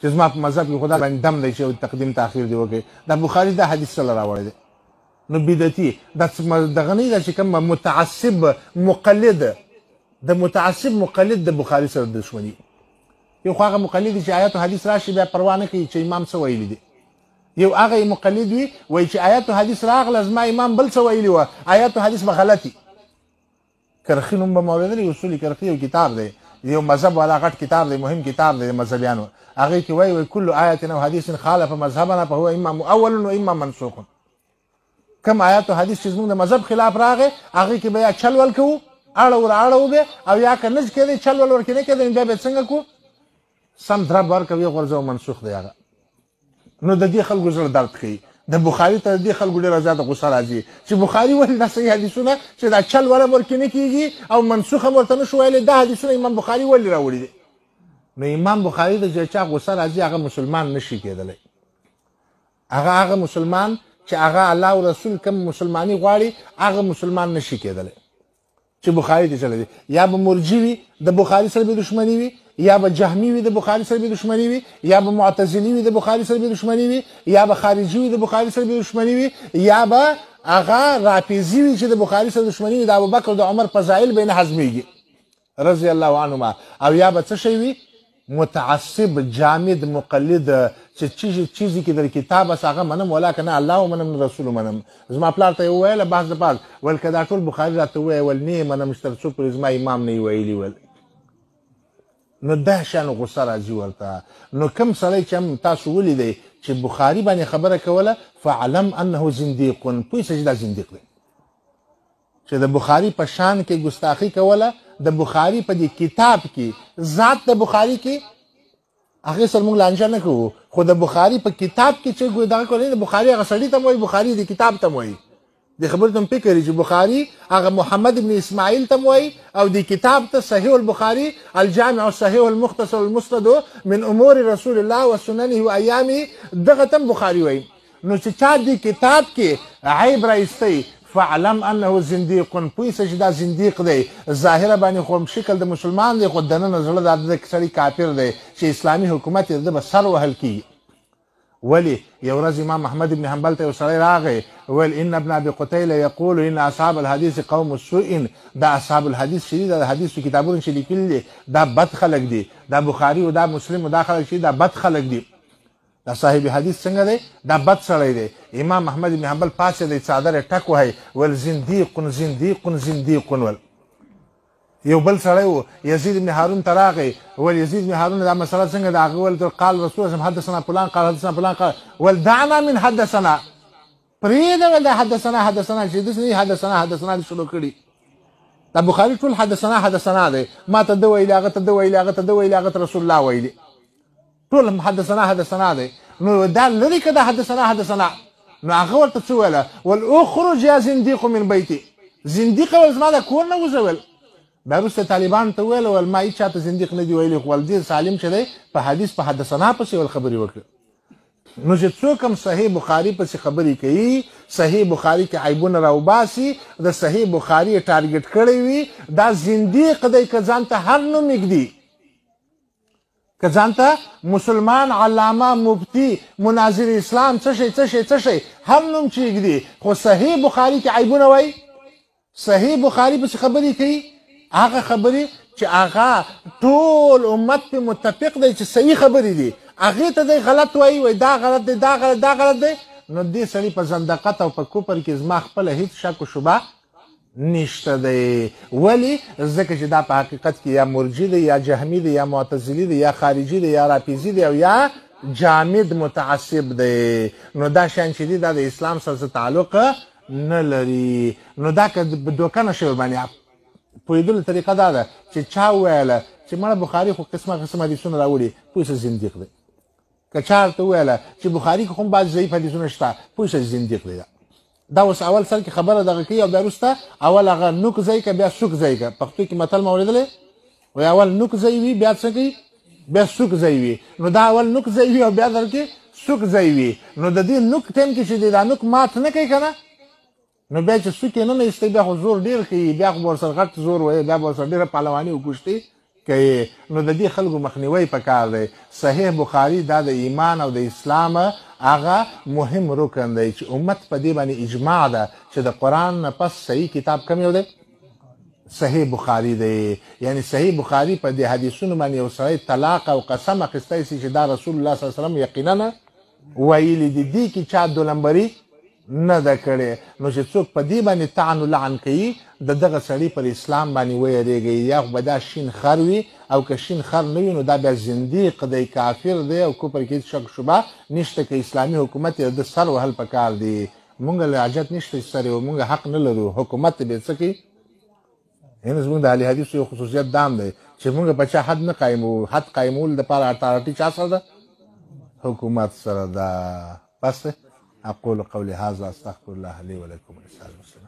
چې زما په مذهب کې خدا باندې دم دی چې تقدیم تاخیر دی وکړي. دا بخاري دا حدیث څه راوړی دی؟ نو بدعتي دا دغه نه ده چې کوم متعصب مقلد د متعصب مقلد د بخاري سره دښمني. یو خو هغه مقلد چې آیات او حدیث راشي بیا پروا نه کوي چې امام څه ویلي دي. یو هغه مقلد وي وایي چې آیات او حدیث راغله زما امام بل څه ویلي وه، آیات او حدیث به غلطي. کرخي نوم به مو اورېدلی، اصول کرخي یو کتاب دی، یو مذهب والا غټ کتاب دی، مهم کتاب دی د مذهبیانو. هغې کې وایي کل آیت او حدیث خالف مذهبنا فهو اما مؤول و اما منسوخ. کم آیات او حدیث چې زموږ د مذهب خلاف راغی هغې کې به یا چل ول کوو، اړو به، او یا که نه کېدی چل ول ورکې نه کېدی بیا به څنګه کوو؟ سم درب ورکوي غورځو منسوخ دی هغه. نو د دې خلکو زړه درد کوي. د بخاري ته د دې خلکو ډېره زیاته غوسه راځي چې بخاري ولې دا صحیح حدیثونه چې دا چل ول ورکې نه کېږي او منسوخ هم ورته نه شو ویلی، دا حدیثونه امام بخاري ولې راوړي دي؟ نو امام بخاري د چې چا غوسه راځي هغه مسلمان نشي کېدلی. هغه مسلمان چې هغه الله او رسول کوم مسلماني غواړي هغه مسلمان نشي کېدلی چې بخاري ته چلی دی. یا به مرجي وي د بخاري سره به دښمني وي، یا به جهمي وي د بخاري سره به دښمني وي، یا به معتزلي وي د بخاري سره به دښمني وي، یا به خارجي وي د بخاري سره به دښمني وي، یا به هغه رافضي وي چې د بخاري سره دښمني وي د ابوبکر د عمر فضایل به نه هضمېږي رضی الله عنهما، او یا به څه شی وي متعصب جامد مقلد چې چیزی کې در کتاب اس هغه منم ولا کنه الله ومنم رسول منم. زما پلار ته ویل بحث د پاک ول کدا ټول بخاری راته ویل نه منم ترڅو پر زما امام نه ویلی ول. نو دا شان غوسه راځي ورته. نو کم سړی چې تاسو ولیدئ چې بخاري باندې خبره کوله فعلم انه زنديق، پوه سه چې دا زنديق دی چې د بخاري په شان کې ګستاخی کوله. د بخاري په دې کتاب کې ذات د بخاري کې هغه سره موږ لانجه نه کوو، خو د بخاري په کتاب کې چې دغه کولی د بخاري هغه سړي ته وایي، بخاري د کتاب ته وایي. د خبرې ته فکر چې بخاري هغه محمد بن اسماعیل ته وایي او د کتاب ته صحیح البخاري الجامع الصحيح المختصر المسند من امور رسول الله وسننه وایامه دغه ته بخاري وایي. نو چې چا د کتاب کې عیب راایستی فعلم انه زنديق، پوه سه چې دا زنديق دی. ظاهره باندې خو شکل د مسلمان دی خو دننه زړه د سړي کافر دی چې اسلامي حکومت یې د به سر وهل کیږي. ولې یو ورځ امام احمد بن حنبل ته یو سړی راغی ویل ان ابن ابي قتيله يقول ان اصحاب الحديث قوم سوء. دا اصحاب الحديث چې دي د حدیثو کتابونو چې لیکلي دي دا بد خلک دي، دا بخاري او دا مسلم او دا خلک چې دا بد خلک دي. دا صاحب حدیث څنګه دی؟ دا بد سړی دی. امام احمد بن حنبل پاسېدی څادر یې ټک وهی ول زنديق زنديق زنديق ول. یو بل سړی و یزید بن هارون ته راغی ول یزید بن هارون دا مسله څنګه ده؟ هغه ول قال رسول الله حدثنا فلان قال حدثنا فلان قال ول دعنا من حدثنا، پرېږده ول دا حدثنا چې داسې حدثنا شروع کړي. دا بخاري ټول حدثنا دی، ما ته ده ویلي هغه ته ده ویلي هغه ته ده ویلي هغه ته رسول الله ویلي، ټول حدثنا دی. نو دا لري که دا حدثنا نو هغه ورته څه ویله ول اخرج یا زنديق من بیتي، زنديق ول زما د کور نه وځول. بیا وروسته طالبان ته وویل ول ما هېچا ته زنديق نه دي ویلي، خو ول ډېر سالم چې دی په حدیث په حدثنا پسې ول خبرې وکړه. نو چې څوک هم صحیح بخاري پسې خبرې کوي، صحیح بخاري کې عیبونه راوباسي، د صحیح بخاري ټارګټ کړی وي، دا زنديق دی که ځان ته هر نوم ایږدي، که ځان ته مسلمان علامه مفتي مناظر اسلام څه شی هر نوم چې ایږدي، خو صحیح بخاري کې عیبونه وایي، صحیح بخاري پسې خبرې کوي، هغه خبرې چې هغه ټول امت په متفق دی چې صحیح خبرې دي هغې ته دی غلط وایي دا غلط دی دا غلط دی. نو دې سړي په زندقت او په کفر کې زما خپله هېڅ شک و شبه نشته دی. ولې؟ ځکه چې دا په حقیقت کې یا مرجي دی یا جهمي دی یا معتزلي دی یا خارجي دی یا رافضي دی او یا جامد متعصب دی. نو دا شیان چې دي دا د اسلام سره تعلق نه لري. نو دا که دوکه نه شي ورباندې پوهېدلو طریقه دا ده چې چا وویله چې مړه بخاري خو قسمه حدیثونه راوړي پوه شه زنديق دی. که چا ورته وویله چې بخاري کې خو هم بعض ضعیف حدیثونه شته پوه شه زنديق دی. دا اوس اول سر کې خبره دغه کوي او بیا وروسته اول هغه نوک ځای که بیا سوک ځای که. پښتو کې متل مې اورېدلی وایي اول نوک ځای وي بیا څه کوي بیا سوک ځای وي. نو دا اول نوک ځای وي او بیا در کې سوک ځای وي. نو د دې نوک ټایم کې چې دی دا نوک مات نه کوي که نه، نو بیا چې سوک یې نه ایستی بیا خو زور ډېر کوي، بیا خو به ورسره غټ زور وایي، بیا به ورسره ډېره پهلواني او کشتي کوي نو د دې خلکو مخنیوی پکار دی. صحیح بخاري دا د ایمان او د اسلام هغه مهم رکن دی چې امت په دې باندې اجماع ده چې د قرآن نه پس صحیح کتاب کوم یو دی؟ صحیح بخاري دی. یعنی صحیح بخاري په دې حدیثونو باندې یو سړی طلاق او قسم اخیستی شي چې دا رسول الله صلی الله علیه وسلم یقینا ویلي دي. دې کې چا دولمبري نه ده کړې. نو چې څوک په دې باندې طعن و لعن کوي د دغه سړي پر اسلام باندې ویریږي، یا خو به دا شین خر وي او که شین خر نه وي نو دا بیا زندیق دی، کافر دی او کفر کې شک شبه نشته. که اسلامي حکومت د سر وهل پکار دی. مونږ له حاجت نشته چې سر مونږ حق نه لرو حکومت به څه کوي. یعنې زموږ د اهل حدیثو یو خصوصیت دام دی چې مونږ په چا حد نه قایمو. حد قایمول دپاره اټارټي چا سره ده؟ حکومت سره ده. بس اقول قولي هذا استغفر الله لي ولكم ولسائر المسلمين.